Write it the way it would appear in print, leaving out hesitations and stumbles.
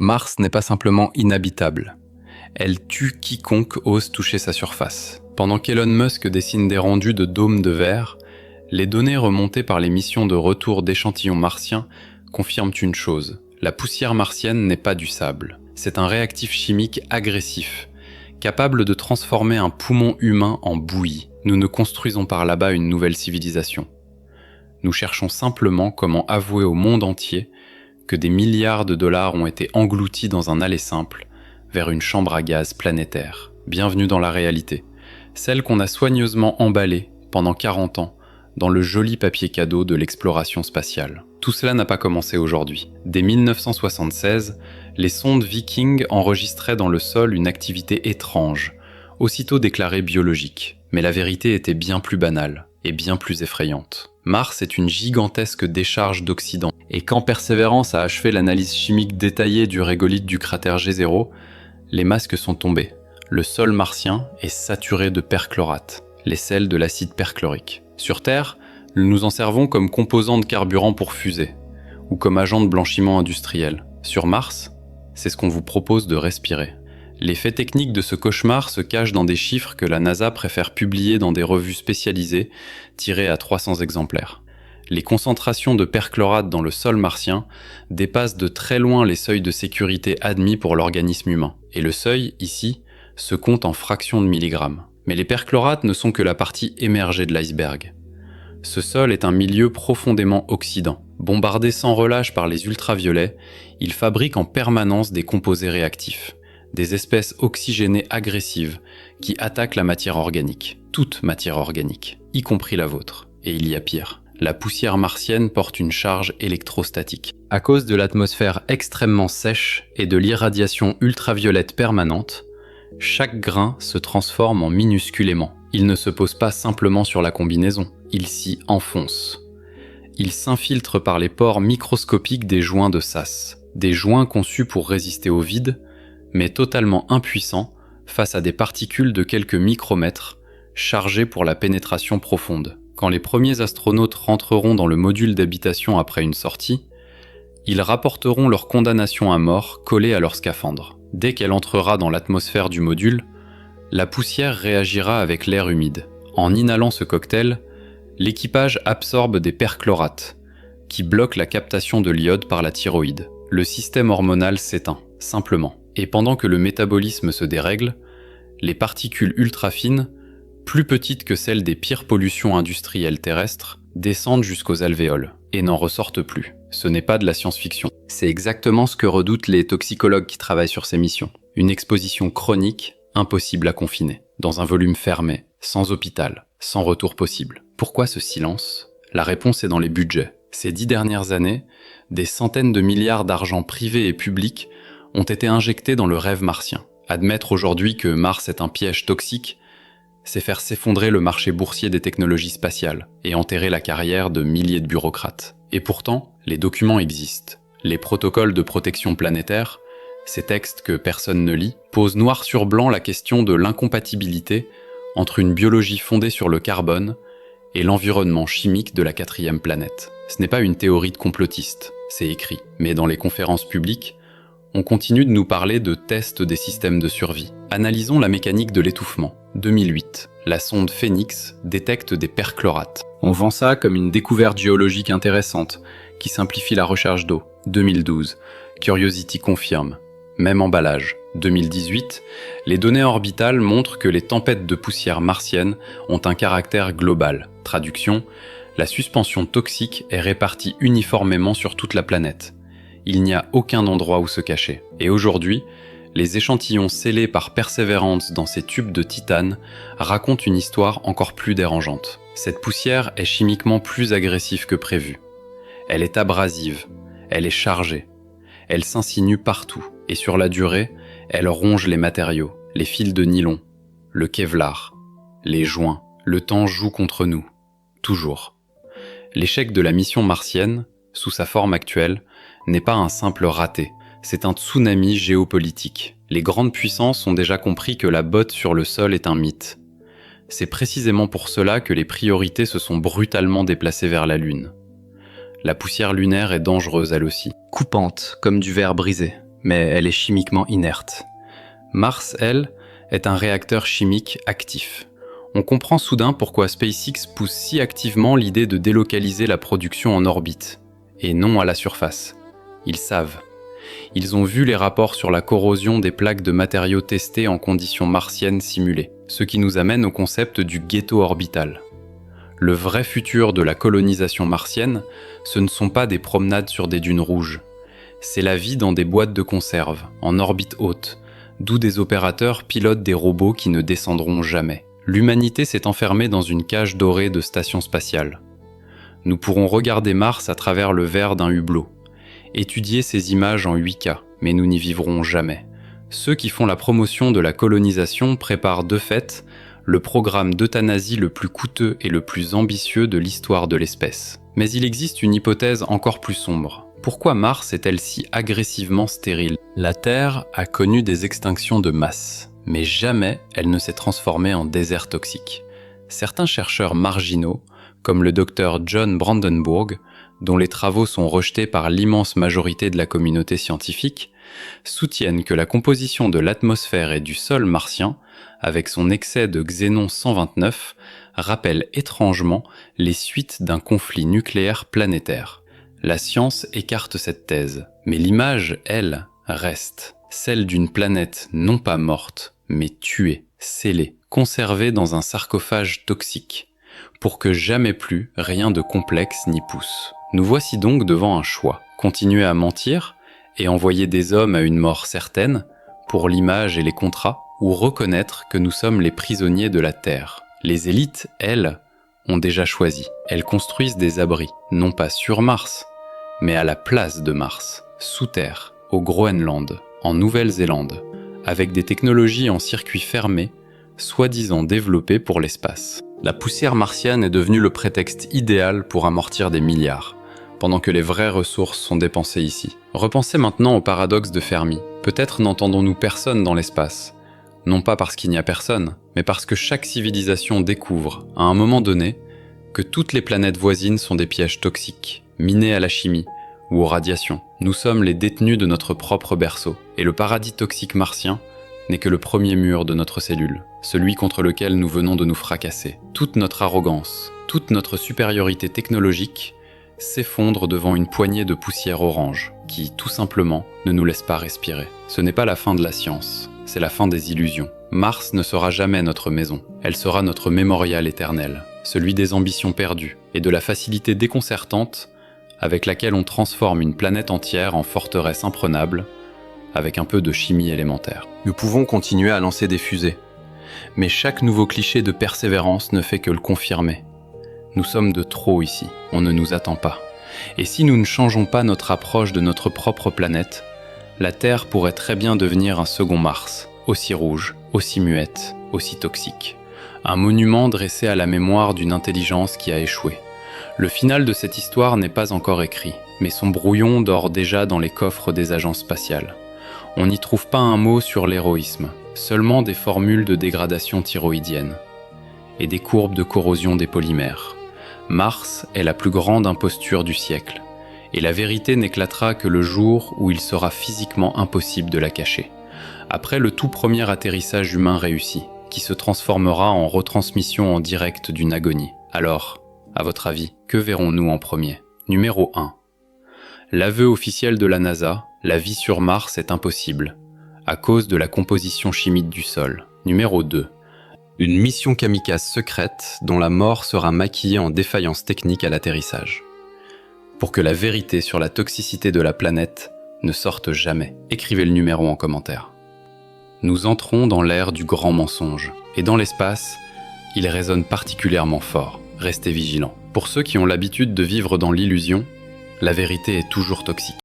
Mars n'est pas simplement inhabitable. Elle tue quiconque ose toucher sa surface. Pendant qu'Elon Musk dessine des rendus de dômes de verre, les données remontées par les missions de retour d'échantillons martiens confirment une chose. La poussière martienne n'est pas du sable. C'est un réactif chimique agressif, capable de transformer un poumon humain en bouillie. Nous ne construisons par là-bas une nouvelle civilisation. Nous cherchons simplement comment avouer au monde entier que des milliards de dollars ont été engloutis dans un aller simple vers une chambre à gaz planétaire. Bienvenue dans la réalité, celle qu'on a soigneusement emballée pendant 40 ans dans le joli papier cadeau de l'exploration spatiale. Tout cela n'a pas commencé aujourd'hui. Dès 1976, les sondes Viking enregistraient dans le sol une activité étrange, aussitôt déclarée biologique. Mais la vérité était bien plus banale et bien plus effrayante. Mars est une gigantesque décharge d'oxydant, et quand Perseverance a achevé l'analyse chimique détaillée du régolithe du cratère G0, les masques sont tombés. Le sol martien est saturé de perchlorate, les sels de l'acide perchlorique. Sur Terre, nous nous en servons comme composant de carburant pour fusées, ou comme agent de blanchiment industriel. Sur Mars, c'est ce qu'on vous propose de respirer. Les faits techniques de ce cauchemar se cachent dans des chiffres que la NASA préfère publier dans des revues spécialisées, tirées à 300 exemplaires. Les concentrations de perchlorate dans le sol martien dépassent de très loin les seuils de sécurité admis pour l'organisme humain. Et le seuil, ici, se compte en fractions de milligrammes. Mais les perchlorates ne sont que la partie émergée de l'iceberg. Ce sol est un milieu profondément oxydant. Bombardé sans relâche par les ultraviolets, il fabrique en permanence des composés réactifs. Des espèces oxygénées agressives qui attaquent la matière organique, toute matière organique, y compris la vôtre. Et il y a pire. La poussière martienne porte une charge électrostatique. À cause de l'atmosphère extrêmement sèche et de l'irradiation ultraviolette permanente, chaque grain se transforme en minuscule aimant. Il ne se pose pas simplement sur la combinaison, il s'y enfonce. Il s'infiltre par les pores microscopiques des joints de sas. Des joints conçus pour résister au vide, mais totalement impuissants face à des particules de quelques micromètres, chargées pour la pénétration profonde. Quand les premiers astronautes rentreront dans le module d'habitation après une sortie, ils rapporteront leur condamnation à mort collée à leur scaphandre. Dès qu'elle entrera dans l'atmosphère du module, la poussière réagira avec l'air humide. En inhalant ce cocktail, l'équipage absorbe des perchlorates, qui bloquent la captation de l'iode par la thyroïde. Le système hormonal s'éteint, simplement. Et pendant que le métabolisme se dérègle, les particules ultra fines, plus petites que celles des pires pollutions industrielles terrestres, descendent jusqu'aux alvéoles et n'en ressortent plus. Ce n'est pas de la science-fiction. C'est exactement ce que redoutent les toxicologues qui travaillent sur ces missions. Une exposition chronique, impossible à confiner, dans un volume fermé, sans hôpital, sans retour possible. Pourquoi ce silence ? La réponse est dans les budgets. Ces 10 dernières années, des centaines de milliards d'argent privés et publics ont été injectés dans le rêve martien. Admettre aujourd'hui que Mars est un piège toxique, c'est faire s'effondrer le marché boursier des technologies spatiales et enterrer la carrière de milliers de bureaucrates. Et pourtant, les documents existent. Les protocoles de protection planétaire, ces textes que personne ne lit, posent noir sur blanc la question de l'incompatibilité entre une biologie fondée sur le carbone et l'environnement chimique de la 4e planète. Ce n'est pas une théorie de complotiste, c'est écrit. Mais dans les conférences publiques, on continue de nous parler de tests des systèmes de survie. Analysons la mécanique de l'étouffement. 2008, la sonde Phoenix détecte des perchlorates. On vend ça comme une découverte géologique intéressante, qui simplifie la recherche d'eau. 2012, Curiosity confirme. Même emballage. 2018, les données orbitales montrent que les tempêtes de poussière martienne ont un caractère global. Traduction, la suspension toxique est répartie uniformément sur toute la planète. Il n'y a aucun endroit où se cacher. Et aujourd'hui, les échantillons scellés par Perseverance dans ces tubes de titane racontent une histoire encore plus dérangeante. Cette poussière est chimiquement plus agressive que prévu. Elle est abrasive, elle est chargée, elle s'insinue partout, et sur la durée, elle ronge les matériaux, les fils de nylon, le kevlar, les joints. Le temps joue contre nous, toujours. L'échec de la mission martienne, sous sa forme actuelle, n'est pas un simple raté, c'est un tsunami géopolitique. Les grandes puissances ont déjà compris que la botte sur le sol est un mythe. C'est précisément pour cela que les priorités se sont brutalement déplacées vers la Lune. La poussière lunaire est dangereuse elle aussi, coupante comme du verre brisé, mais elle est chimiquement inerte. Mars, elle, est un réacteur chimique actif. On comprend soudain pourquoi SpaceX pousse si activement l'idée de délocaliser la production en orbite, et non à la surface. Ils savent. Ils ont vu les rapports sur la corrosion des plaques de matériaux testés en conditions martiennes simulées, ce qui nous amène au concept du ghetto orbital. Le vrai futur de la colonisation martienne, ce ne sont pas des promenades sur des dunes rouges. C'est la vie dans des boîtes de conserve, en orbite haute, d'où des opérateurs pilotent des robots qui ne descendront jamais. L'humanité s'est enfermée dans une cage dorée de station spatiale. Nous pourrons regarder Mars à travers le verre d'un hublot, étudier ces images en 8K, mais nous n'y vivrons jamais. Ceux qui font la promotion de la colonisation préparent de fait le programme d'euthanasie le plus coûteux et le plus ambitieux de l'histoire de l'espèce. Mais il existe une hypothèse encore plus sombre. Pourquoi Mars est-elle si agressivement stérile ? La Terre a connu des extinctions de masse, mais jamais elle ne s'est transformée en désert toxique. Certains chercheurs marginaux, comme le docteur John Brandenburg, dont les travaux sont rejetés par l'immense majorité de la communauté scientifique, soutiennent que la composition de l'atmosphère et du sol martien, avec son excès de xénon 129, rappelle étrangement les suites d'un conflit nucléaire planétaire. La science écarte cette thèse, mais l'image, elle, reste, celle d'une planète non pas morte, mais tuée, scellée, conservée dans un sarcophage toxique, pour que jamais plus rien de complexe n'y pousse. Nous voici donc devant un choix, continuer à mentir et envoyer des hommes à une mort certaine, pour l'image et les contrats, ou reconnaître que nous sommes les prisonniers de la Terre. Les élites, elles, ont déjà choisi. Elles construisent des abris, non pas sur Mars, mais à la place de Mars, sous terre, au Groenland, en Nouvelle-Zélande, avec des technologies en circuit fermé, soi-disant développées pour l'espace. La poussière martienne est devenue le prétexte idéal pour amortir des milliards, pendant que les vraies ressources sont dépensées ici. Repensez maintenant au paradoxe de Fermi. Peut-être n'entendons-nous personne dans l'espace, non pas parce qu'il n'y a personne, mais parce que chaque civilisation découvre, à un moment donné, que toutes les planètes voisines sont des pièges toxiques, minés à la chimie ou aux radiations. Nous sommes les détenus de notre propre berceau, et le paradis toxique martien n'est que le premier mur de notre cellule, celui contre lequel nous venons de nous fracasser. Toute notre arrogance, toute notre supériorité technologique s'effondre devant une poignée de poussière orange, qui, tout simplement, ne nous laisse pas respirer. Ce n'est pas la fin de la science, c'est la fin des illusions. Mars ne sera jamais notre maison, elle sera notre mémorial éternel, celui des ambitions perdues et de la facilité déconcertante avec laquelle on transforme une planète entière en forteresse imprenable, avec un peu de chimie élémentaire. Nous pouvons continuer à lancer des fusées, mais chaque nouveau cliché de persévérance ne fait que le confirmer. Nous sommes de trop ici, on ne nous attend pas. Et si nous ne changeons pas notre approche de notre propre planète, la Terre pourrait très bien devenir un second Mars, aussi rouge, aussi muette, aussi toxique. Un monument dressé à la mémoire d'une intelligence qui a échoué. Le final de cette histoire n'est pas encore écrit, mais son brouillon dort déjà dans les coffres des agences spatiales. On n'y trouve pas un mot sur l'héroïsme, seulement des formules de dégradation thyroïdienne et des courbes de corrosion des polymères. Mars est la plus grande imposture du siècle, et la vérité n'éclatera que le jour où il sera physiquement impossible de la cacher. Après le tout premier atterrissage humain réussi, qui se transformera en retransmission en direct d'une agonie. Alors, à votre avis, que verrons-nous en premier ? Numéro 1. L'aveu officiel de la NASA, la vie sur Mars est impossible, à cause de la composition chimique du sol. Numéro 2. Une mission kamikaze secrète dont la mort sera maquillée en défaillance technique à l'atterrissage. Pour que la vérité sur la toxicité de la planète ne sorte jamais. Écrivez le numéro en commentaire. Nous entrons dans l'ère du grand mensonge, et dans l'espace, il résonne particulièrement fort. Restez vigilants. Pour ceux qui ont l'habitude de vivre dans l'illusion, la vérité est toujours toxique.